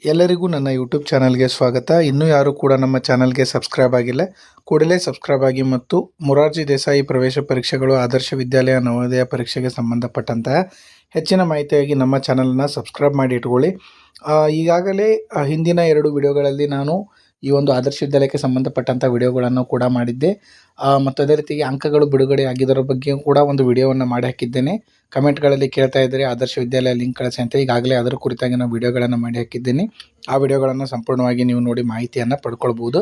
ಎಲ್ಲರಿಗೂ ನನ್ನ ಯೂಟ್ಯೂಬ್ ಚಾನಲ್ಗೆ ಸ್ವಾಗತ. ಇನ್ನೂ ಯಾರು ಕೂಡ ನಮ್ಮ ಚಾನಲ್ಗೆ ಸಬ್ಸ್ಕ್ರೈಬ್ ಆಗಿಲ್ಲ, ಕೂಡಲೇ ಸಬ್ಸ್ಕ್ರೈಬ್ ಆಗಿ ಮತ್ತು ಮೊರಾರ್ಜಿ ದೇಸಾಯಿ ಪ್ರವೇಶ ಪರೀಕ್ಷೆಗಳು, ಆದರ್ಶ ವಿದ್ಯಾಲಯ ನವೋದಯ ಪರೀಕ್ಷೆಗೆ ಸಂಬಂಧಪಟ್ಟಂತಹ ಹೆಚ್ಚಿನ ಮಾಹಿತಿಯಾಗಿ ನಮ್ಮ ಚಾನಲನ್ನು ಸಬ್ಸ್ಕ್ರೈಬ್ ಮಾಡಿ ಇಟ್ಕೊಳ್ಳಿ. ಈಗಾಗಲೇ ಹಿಂದಿನ 2 ವಿಡಿಯೋಗಳಲ್ಲಿ ನಾನು ಈ ಒಂದು ಆದರ್ಶ ವಿದ್ಯಾಲಯಕ್ಕೆ ಸಂಬಂಧಪಟ್ಟಂಥ ವಿಡಿಯೋಗಳನ್ನು ಕೂಡ ಮಾಡಿದ್ದೆ ಮತ್ತು ಅದೇ ರೀತಿಯಾಗಿ ಅಂಕಗಳು ಬಿಡುಗಡೆ ಆಗಿದ್ದರ ಬಗ್ಗೆ ಕೂಡ ಒಂದು ವಿಡಿಯೋವನ್ನು ಮಾಡಿ ಹಾಕಿದ್ದೇನೆ. ಕಮೆಂಟ್ಗಳಲ್ಲಿ ಕೇಳ್ತಾ ಇದ್ದರೆ ಆದರ್ಶ ವಿದ್ಯಾಲಯ ಲಿಂಕ್ ಕಳಿಸಿ ಅಂತ. ಈಗಾಗಲೇ ಅದರ ಕುರಿತಾಗಿ ನಾನು ವಿಡಿಯೋಗಳನ್ನು ಮಾಡಿ ಹಾಕಿದ್ದೀನಿ. ಆ ವಿಡಿಯೋಗಳನ್ನು ಸಂಪೂರ್ಣವಾಗಿ ನೀವು ನೋಡಿ ಮಾಹಿತಿಯನ್ನು ಪಡ್ಕೊಳ್ಬೋದು.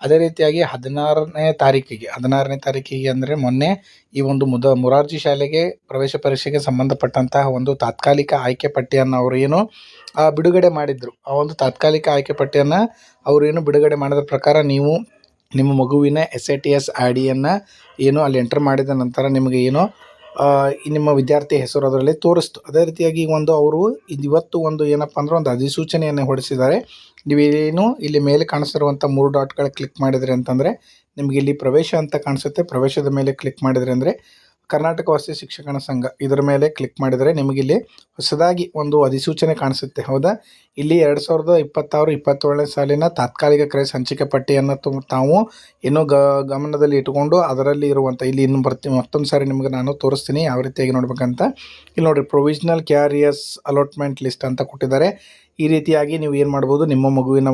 ಅದೇ ರೀತಿಯಾಗಿ 16ನೇ ತಾರೀಕಿಗೆ ಅಂದರೆ ಮೊನ್ನೆ ಈ ಒಂದು ಮೊರಾರ್ಜಿ ಶಾಲೆಗೆ ಪ್ರವೇಶ ಪರೀಕ್ಷೆಗೆ ಸಂಬಂಧಪಟ್ಟಂತಹ ಒಂದು ತಾತ್ಕಾಲಿಕ ಆಯ್ಕೆ ಪಟ್ಟಿಯನ್ನು ಅವರು ಏನು ಬಿಡುಗಡೆ ಮಾಡಿದರು. ಆ ಒಂದು ತಾತ್ಕಾಲಿಕ ಆಯ್ಕೆ ಪಟ್ಟಿಯನ್ನು ಅವರು ಏನು ಬಿಡುಗಡೆ ಮಾಡಿದ ಪ್ರಕಾರ ನೀವು ನಿಮ್ಮ ಮಗುವಿನ SATS ID-ಯನ್ನು ಏನು ಅಲ್ಲಿ ಎಂಟರ್ ಮಾಡಿದ ನಂತರ ನಿಮಗೆ ಏನು ನಿಮ್ಮ ವಿದ್ಯಾರ್ಥಿ ಹೆಸರು ಅದರಲ್ಲಿ ತೋರಿಸ್ತು. ಅದೇ ರೀತಿಯಾಗಿ ಅವರು ಇವತ್ತು ಒಂದು ಏನಪ್ಪ ಅಂದ್ರೆ ಒಂದು ಅಧಿಸೂಚನೆಯನ್ನು ಹೊರಡಿಸಿದ್ದಾರೆ. ನೀವೇನು ಇಲ್ಲಿ ಮೇಲೆ ಕಾಣಿಸ್ತಿರುವಂಥ 3 ಡಾಟ್ಗಳ ಕ್ಲಿಕ್ ಮಾಡಿದ್ರಿ ಅಂತಂದರೆ ನಿಮಗೆ ಇಲ್ಲಿ ಪ್ರವೇಶ ಅಂತ ಕಾಣಿಸುತ್ತೆ. ಪ್ರವೇಶದ ಮೇಲೆ ಕ್ಲಿಕ್ ಮಾಡಿದ್ರಿ ಅಂದರೆ ಕರ್ನಾಟಕ ವಸತಿ ಶಿಕ್ಷಕರ ಸಂಘ ಇದರ ಮೇಲೆ ಕ್ಲಿಕ್ ಮಾಡಿದರೆ ನಿಮಗಿಲ್ಲಿ ಹೊಸದಾಗಿ ಒಂದು ಅಧಿಸೂಚನೆ ಕಾಣಿಸುತ್ತೆ. ಹೌದಾ, ಇಲ್ಲಿ 2026-27ನೇ ಸಾಲಿನ ತಾತ್ಕಾಲಿಕ ಕ್ರೈಸ್ ಹಂಚಿಕೆ ಪಟ್ಟಿಯನ್ನು ತಾವು ಏನೋ ಗಮನದಲ್ಲಿ ಇಟ್ಟುಕೊಂಡು ಅದರಲ್ಲಿ ಇರುವಂಥ ಇಲ್ಲಿ ಇನ್ನು ಮತ್ತೊಂದು ಸಾರಿ ನಿಮಗೆ ನಾನು ತೋರಿಸ್ತೀನಿ ಯಾವ ರೀತಿಯಾಗಿ ನೋಡ್ಬೇಕಂತ. ಇಲ್ಲಿ ನೋಡಿರಿ, ಪ್ರೊವಿಷನಲ್ ಕ್ಯಾರಿಯರ್ಸ್ ಅಲಾಟ್ಮೆಂಟ್ ಲಿಸ್ಟ್ ಅಂತ ಕೊಟ್ಟಿದ್ದಾರೆ. ಈ ರೀತಿಯಾಗಿ ನೀವು ಏನು ಮಾಡ್ಬೋದು, ನಿಮ್ಮ ಮಗುವಿನ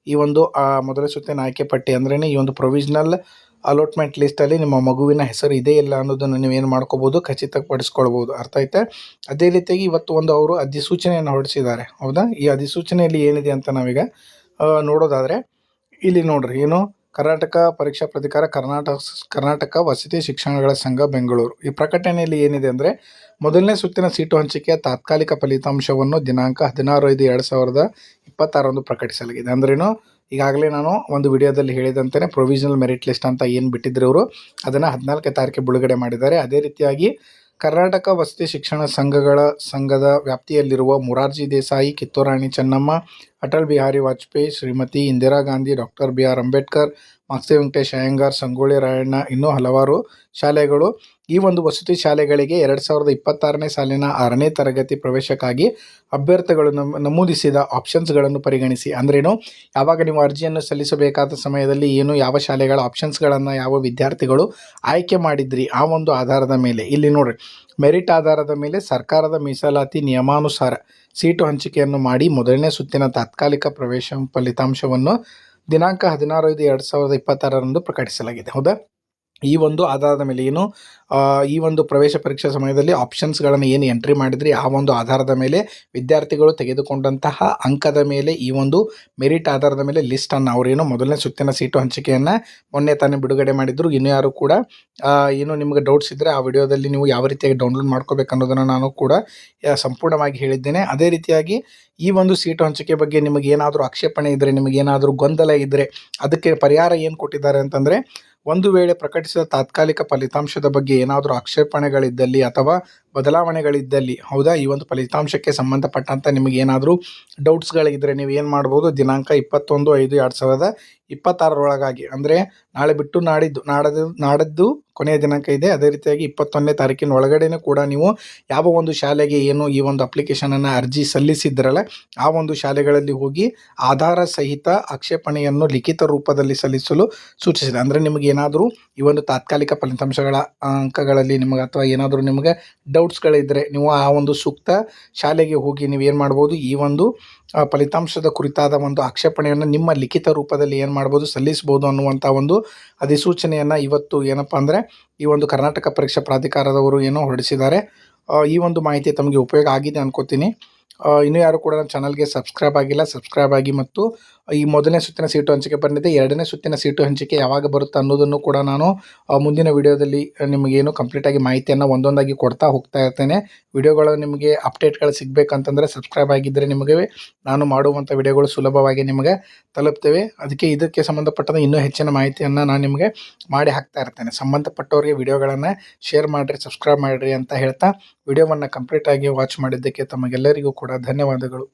ಈ ಒಂದು ಮೊದಲ ಸುತ್ತಿನ ಆಯ್ಕೆ ಪಟ್ಟಿ ಅಂದ್ರೇ ಈ ಒಂದು ಪ್ರೊವಿಷನಲ್ ಅಲಾಟ್ಮೆಂಟ್ ಲಿಸ್ಟಲ್ಲಿ ನಿಮ್ಮ ಮಗುವಿನ ಹೆಸರು ಇದೆ ಇಲ್ಲ ಅನ್ನೋದನ್ನು ನೀವೇನು ಮಾಡ್ಕೋಬೋದು, ಖಚಿತಪಡಿಸ್ಕೊಳ್ಬೋದು. ಅರ್ಥ ಆಯ್ತಾ? ಅದೇ ರೀತಿಯಾಗಿ ಇವತ್ತು ಅವರು ಅಧಿಸೂಚನೆಯನ್ನು ಹೊರಡಿಸಿದ್ದಾರೆ. ಹೌದಾ, ಈ ಅಧಿಸೂಚನೆಯಲ್ಲಿ ಏನಿದೆ ಅಂತ ನಾವೀಗ ನೋಡೋದಾದರೆ ಇಲ್ಲಿ ನೋಡ್ರಿ, ಏನು ಕರ್ನಾಟಕ ಪರೀಕ್ಷಾ ಪ್ರಾಧಿಕಾರ, ಕರ್ನಾಟಕ ವಸತಿ ಶಿಕ್ಷಣಗಳ ಸಂಘ ಬೆಂಗಳೂರು. ಈ ಪ್ರಕಟಣೆಯಲ್ಲಿ ಏನಿದೆ ಅಂದರೆ ಮೊದಲನೇ ಸುತ್ತಿನ ಸೀಟು ಹಂಚಿಕೆಯ ತಾತ್ಕಾಲಿಕ ಫಲಿತಾಂಶವನ್ನು ದಿನಾಂಕ 16/5/2026 ಪ್ರಕಟಿಸಲಾಗಿದೆ. ಅಂದ್ರೇನು, ಈಗಾಗಲೇ ನಾನು ಒಂದು ವಿಡಿಯೋದಲ್ಲಿ ಹೇಳಿದಂತೆಯೇ ಪ್ರೊವಿಷನಲ್ ಮೆರಿಟ್ ಲಿಸ್ಟ್ ಅಂತ ಏನು ಬಿಟ್ಟಿದ್ರು ಅವರು ಅದನ್ನು 14ನೇ ತಾರೀಕಿಗೆ ಬಿಡುಗಡೆ ಮಾಡಿದ್ದಾರೆ. ಅದೇ ರೀತಿಯಾಗಿ ಕರ್ನಾಟಕ ವಸತಿ ಶಿಕ್ಷಣ ಸಂಘದ ವ್ಯಾಪ್ತಿಯಲ್ಲಿರುವ ಮೊರಾರ್ಜಿ ದೇಸಾಯಿ, ಕಿತ್ತೂರು ರಾಣಿ ಚೆನ್ನಮ್ಮ, ಅಟಲ್ ಬಿಹಾರಿ ವಾಜಪೇಯಿ, ಶ್ರೀಮತಿ ಇಂದಿರಾ ಗಾಂಧಿ, ಡಾಕ್ಟರ್ BR ಅಂಬೇಡ್ಕರ್, ಮಾಕ್ಸಿ ವೆಂಕಟೇಶ್ ಅಯ್ಯಂಗಾರ್, ಸಂಗೊಳ್ಳಿ ರಾಯಣ್ಣ, ಇನ್ನೂ ಹಲವಾರು ಶಾಲೆಗಳು ಈ ಒಂದು ವಸತಿ ಶಾಲೆಗಳಿಗೆ 2026ನೇ ಸಾಲಿನ 6ನೇ ತರಗತಿ ಪ್ರವೇಶಕ್ಕಾಗಿ ಅಭ್ಯರ್ಥಿಗಳು ನಮೂದಿಸಿದ ಆಪ್ಷನ್ಸ್ಗಳನ್ನು ಪರಿಗಣಿಸಿ. ಅಂದ್ರೇನು, ಯಾವಾಗ ನೀವು ಅರ್ಜಿಯನ್ನು ಸಲ್ಲಿಸಬೇಕಾದ ಸಮಯದಲ್ಲಿ ಯಾವ ಶಾಲೆಗಳ ಆಪ್ಷನ್ಸ್ಗಳನ್ನು ಯಾವ ವಿದ್ಯಾರ್ಥಿಗಳು ಆಯ್ಕೆ ಮಾಡಿದ್ರಿ ಆ ಒಂದು ಆಧಾರದ ಮೇಲೆ ಇಲ್ಲಿ ನೋಡ್ರಿ, ಮೆರಿಟ್ ಆಧಾರದ ಮೇಲೆ ಸರ್ಕಾರದ ಮೀಸಲಾತಿ ನಿಯಮಾನುಸಾರ ಸೀಟು ಹಂಚಿಕೆಯನ್ನು ಮಾಡಿ ಮೊದಲನೇ ಸುತ್ತಿನ ತಾತ್ಕಾಲಿಕ ಪ್ರವೇಶ ಫಲಿತಾಂಶವನ್ನು ದಿನಾಂಕ 16/5/2026 ಪ್ರಕಟಿಸಲಾಗಿದೆ. ಹೌದಾ, ಈ ಒಂದು ಆಧಾರದ ಮೇಲೆ ಈ ಒಂದು ಪ್ರವೇಶ ಪರೀಕ್ಷೆ ಸಮಯದಲ್ಲಿ ಆಪ್ಷನ್ಸ್ಗಳನ್ನು ಏನು ಎಂಟ್ರಿ ಮಾಡಿದ್ರಿ ಆ ಒಂದು ಆಧಾರದ ಮೇಲೆ ವಿದ್ಯಾರ್ಥಿಗಳು ತೆಗೆದುಕೊಂಡಂತಹ ಅಂಕದ ಮೇಲೆ ಈ ಒಂದು ಮೆರಿಟ್ ಆಧಾರದ ಮೇಲೆ ಲಿಸ್ಟನ್ನು ಅವರೇನು ಮೊದಲನೇ ಸುತ್ತಿನ ಸೀಟು ಹಂಚಿಕೆಯನ್ನು ಮೊನ್ನೆ ತಾನೇ ಬಿಡುಗಡೆ ಮಾಡಿದ್ರು. ಇನ್ನೂ ಯಾರು ಕೂಡ ನಿಮಗೆ ಡೌಟ್ಸ್ ಇದ್ದರೆ ಆ ವಿಡಿಯೋದಲ್ಲಿ ನೀವು ಯಾವ ರೀತಿಯಾಗಿ ಡೌನ್ಲೋಡ್ ಮಾಡ್ಕೋಬೇಕು ಅನ್ನೋದನ್ನು ನಾನು ಕೂಡ ಸಂಪೂರ್ಣವಾಗಿ ಹೇಳಿದ್ದೇನೆ. ಅದೇ ರೀತಿಯಾಗಿ ಈ ಒಂದು ಸೀಟು ಹಂಚಿಕೆ ಬಗ್ಗೆ ನಿಮಗೆ ಏನಾದರೂ ಆಕ್ಷೇಪಣೆ ಇದ್ದರೆ, ನಿಮಗೇನಾದರೂ ಗೊಂದಲ ಇದ್ದರೆ ಅದಕ್ಕೆ ಪರಿಹಾರ ಏನು ಕೊಟ್ಟಿದ್ದಾರೆ ಅಂತಂದರೆ, ಒಂದು ವೇಳೆ ಪ್ರಕಟಿಸಿದ ತಾತ್ಕಾಲಿಕ ಫಲಿತಾಂಶದ ಬಗ್ಗೆ ಏನಾದರೂ ಆಕ್ಷೇಪಣೆಗಳಿದ್ದಲ್ಲಿ ಅಥವಾ ಬದಲಾವಣೆಗಳಿದ್ದಲ್ಲಿ, ಹೌದಾ, ಈ ಒಂದು ಫಲಿತಾಂಶಕ್ಕೆ ಸಂಬಂಧಪಟ್ಟಂಥ ನಿಮಗೇನಾದರೂ ಡೌಟ್ಸ್ಗಳಿದ್ದರೆ ನೀವು ಏನು ಮಾಡ್ಬೋದು, ದಿನಾಂಕ 21/5/2026 ಅಂದರೆ ನಾಳೆ ಬಿಟ್ಟು ನಾಡಿದ್ದು ಕೊನೆಯ ದಿನಾಂಕ ಇದೆ. ಅದೇ ರೀತಿಯಾಗಿ 21ನೇ ತಾರೀಕಿನ ಒಳಗಡೆನೂ ಕೂಡ ನೀವು ಯಾವ ಒಂದು ಶಾಲೆಗೆ ಈ ಒಂದು ಅಪ್ಲಿಕೇಶನನ್ನು ಅರ್ಜಿ ಸಲ್ಲಿಸಿದ್ರಲ್ಲ ಆ ಒಂದು ಶಾಲೆಗಳಲ್ಲಿ ಹೋಗಿ ಆಧಾರ ಸಹಿತ ಆಕ್ಷೇಪಣೆಯನ್ನು ಲಿಖಿತ ರೂಪದಲ್ಲಿ ಸಲ್ಲಿಸಲು ಸೂಚಿಸಿದೆ. ಅಂದರೆ ನಿಮಗೇನಾದರೂ ಈ ಒಂದು ತಾತ್ಕಾಲಿಕ ಫಲಿತಾಂಶಗಳ ಅಂಕಗಳಲ್ಲಿ ನಿಮಗೆ ಅಥವಾ ಏನಾದರೂ ನಿಮಗೆ ಡೌಟ್ಸ್ಗಳಿದ್ದರೆ ನೀವು ಆ ಒಂದು ಸೂಕ್ತ ಶಾಲೆಗೆ ಹೋಗಿ ನೀವೇನು ಮಾಡ್ಬೋದು, ಈ ಒಂದು ಫಲಿತಾಂಶದ ಕುರಿತಾದ ಒಂದು ಆಕ್ಷೇಪಣೆಯನ್ನು ನಿಮ್ಮ ಲಿಖಿತ ರೂಪದಲ್ಲಿ ಏನು ಮಾಡ್ಬೋದು, ಸಲ್ಲಿಸ್ಬೋದು ಅನ್ನುವಂಥ ಒಂದು ಅಧಿಸೂಚನೆಯನ್ನು ಇವತ್ತು ಏನಪ್ಪ ಅಂದರೆ ಈ ಒಂದು ಕರ್ನಾಟಕ ಪರೀಕ್ಷಾ ಪ್ರಾಧಿಕಾರದವರು ಹೊರಡಿಸಿದ್ದಾರೆ. ಈ ಒಂದು ಮಾಹಿತಿ ತಮಗೆ ಉಪಯೋಗ ಆಗಿದೆ ಅನ್ಕೋತೀನಿ. ಇನ್ನೂ ಯಾರು ಕೂಡ ನನ್ನ ಚಾನಲ್ಗೆ ಸಬ್ಸ್ಕ್ರೈಬ್ ಆಗಿಲ್ಲ, ಸಬ್ಸ್ಕ್ರೈಬ್ ಆಗಿ. ಮತ್ತು ಈ ಮೊದಲನೇ ಸುತ್ತಿನ ಸೀಟು ಹಂಚಿಕೆ ಬಂದಿದೆ, 2ನೇ ಸುತ್ತಿನ ಸೀಟು ಹಂಚಿಕೆ ಯಾವಾಗ ಬರುತ್ತೆ ಅನ್ನೋದನ್ನು ಕೂಡ ನಾನು ಮುಂದಿನ ವಿಡಿಯೋದಲ್ಲಿ ನಿಮಗೇನು ಕಂಪ್ಲೀಟಾಗಿ ಮಾಹಿತಿಯನ್ನು ಒಂದೊಂದಾಗಿ ಕೊಡ್ತಾ ಹೋಗ್ತಾ ಇರ್ತೇನೆ. ವಿಡಿಯೋಗಳು ನಿಮಗೆ ಅಪ್ಡೇಟ್ಗಳು ಸಿಗಬೇಕಂತಂದರೆ ಸಬ್ಸ್ಕ್ರೈಬ್ ಆಗಿದ್ದರೆ ನಿಮಗೆ ನಾನು ಮಾಡುವಂಥ ವಿಡಿಯೋಗಳು ಸುಲಭವಾಗಿ ನಿಮಗೆ ತಲುಪ್ತೇವೆ. ಇದಕ್ಕೆ ಸಂಬಂಧಪಟ್ಟಂತೆ ಇನ್ನೂ ಹೆಚ್ಚಿನ ಮಾಹಿತಿಯನ್ನು ನಾನು ನಿಮಗೆ ಮಾಡಿ ಹಾಕ್ತಾ ಇರ್ತೇನೆ. ಸಂಬಂಧಪಟ್ಟವರಿಗೆ ವಿಡಿಯೋಗಳನ್ನು ಶೇರ್ ಮಾಡಿರಿ, ಸಬ್ಸ್ಕ್ರೈಬ್ ಮಾಡಿರಿ ಅಂತ ಹೇಳ್ತಾ ವಿಡಿಯೋವನ್ನು ಕಂಪ್ಲೀಟಾಗಿ ವಾಚ್ ಮಾಡಿದ್ದಕ್ಕೆ ತಮಗೆಲ್ಲರಿಗೂ ಕೂಡ ಧನ್ಯವಾದಗಳು.